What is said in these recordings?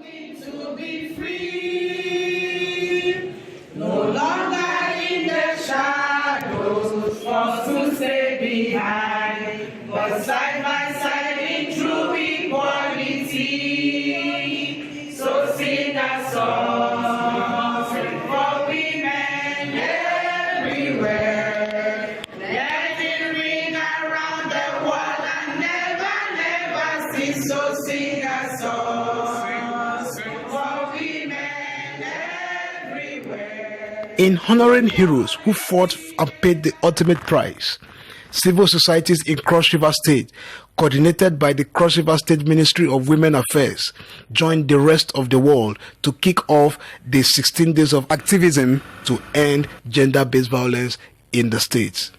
To be free, no longer in the shadows, forced to stay behind, but side by side in true equality. So sing a song for women everywhere. Let it ring around the world and never, never cease. So sing a song. In honoring heroes who fought and paid the ultimate price, civil societies in Cross River State, coordinated by the Cross River State Ministry of Women Affairs, joined the rest of the world to kick off the 16 days of activism to end gender-based violence in the states.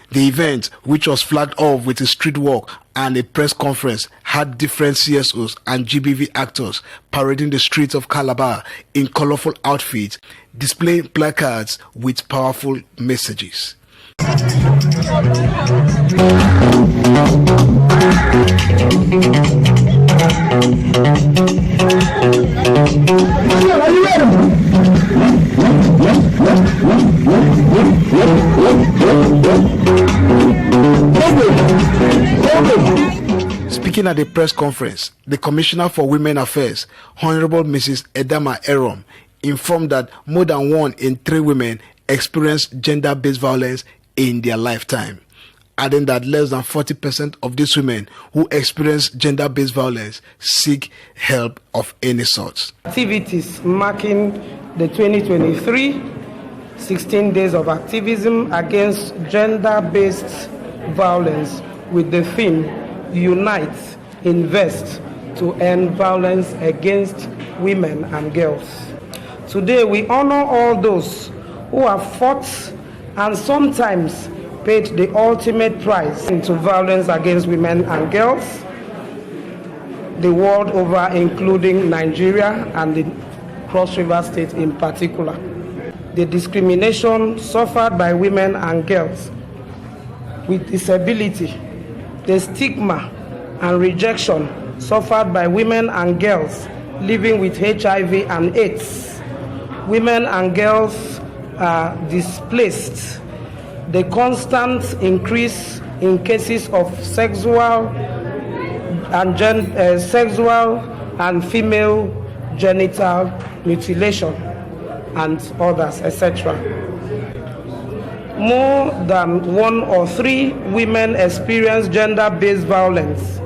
The event, which was flagged off with a street walk and a press conference, had different CSOs and GBV actors parading the streets of Calabar in colorful outfits, displaying placards with powerful messages. Speaking at the press conference, the Commissioner for Women Affairs, Honorable Mrs. Edama Erom, informed that more than 1 in 3 women experience gender-based violence in their lifetime, adding that less than 40% of these women who experience gender-based violence seek help of any sort. Activities marking the 2023 16 days of activism against gender-based violence with the theme Unite, Invest to End Violence Against Women and Girls. Today we honor all those who have fought and sometimes paid the ultimate price into violence against women and girls the world over, including Nigeria and the Cross River State in particular. The discrimination suffered by women and girls with disability, the stigma and rejection suffered by women and girls living with HIV and AIDS. Women and girls are displaced. The constant increase in cases of sexual and female genital mutilation and others, etc. More than 1 or 3 women experience gender-based violence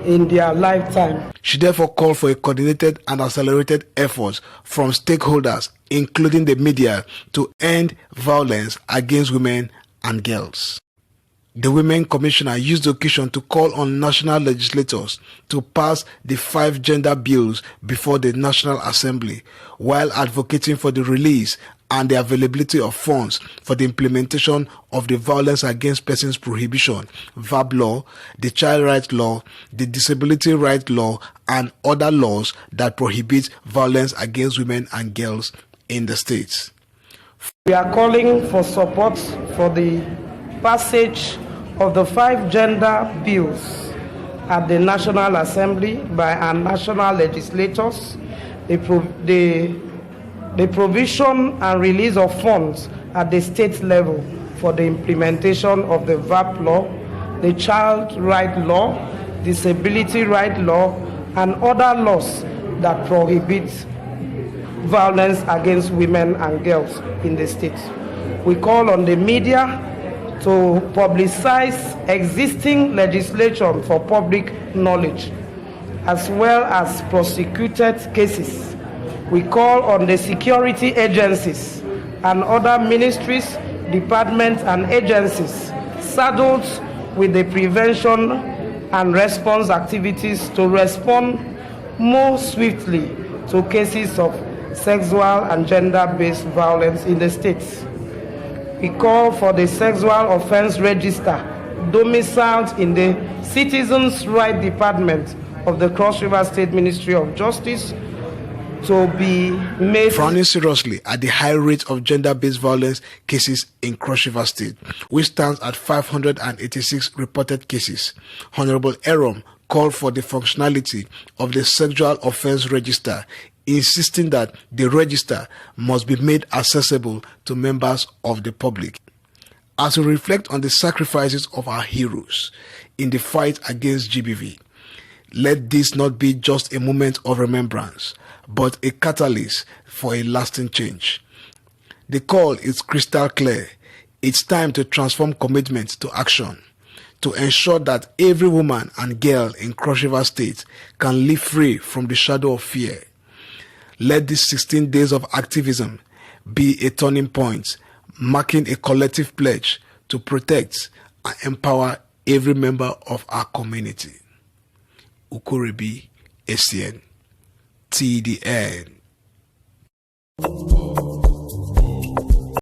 in their lifetime. She therefore called for a coordinated and accelerated effort from stakeholders, including the media, to end violence against women and girls. The Women Commissioner used the occasion to call on national legislators to pass the 5 gender bills before the National Assembly, while advocating for the release and the availability of funds for the implementation of the Violence Against Persons Prohibition, VAP law, the Child Rights Law, the Disability Rights Law, and other laws that prohibit violence against women and girls in the states. We are calling for support for the passage of the 5 gender bills at the National Assembly by our national legislators, the provision and release of funds at the state level for the implementation of the VAP law, the Child Right Law, Disability Right Law, and other laws that prohibit violence against women and girls in the state. We call on the media to publicize existing legislation for public knowledge, as well as prosecuted cases. We call on the security agencies and other ministries, departments, and agencies saddled with the prevention and response activities to respond more swiftly to cases of sexual and gender-based violence in the states. We call for the sexual offense register domiciled in the Citizens' Rights Department of the Cross River State Ministry of Justice to be made. Frowning seriously at the high rate of gender-based violence cases in Cross River State, which stands at 586 reported cases, Honorable Erom called for the functionality of the Sexual Offense Register, insisting that the register must be made accessible to members of the public. As we reflect on the sacrifices of our heroes in the fight against GBV, let this not be just a moment of remembrance, but a catalyst for a lasting change. The call is crystal clear. It's time to transform commitment to action, to ensure that every woman and girl in Cross River State can live free from the shadow of fear. Let these 16 days of activism be a turning point, marking a collective pledge to protect and empower every member of our community. Ukurebi SCN TDN.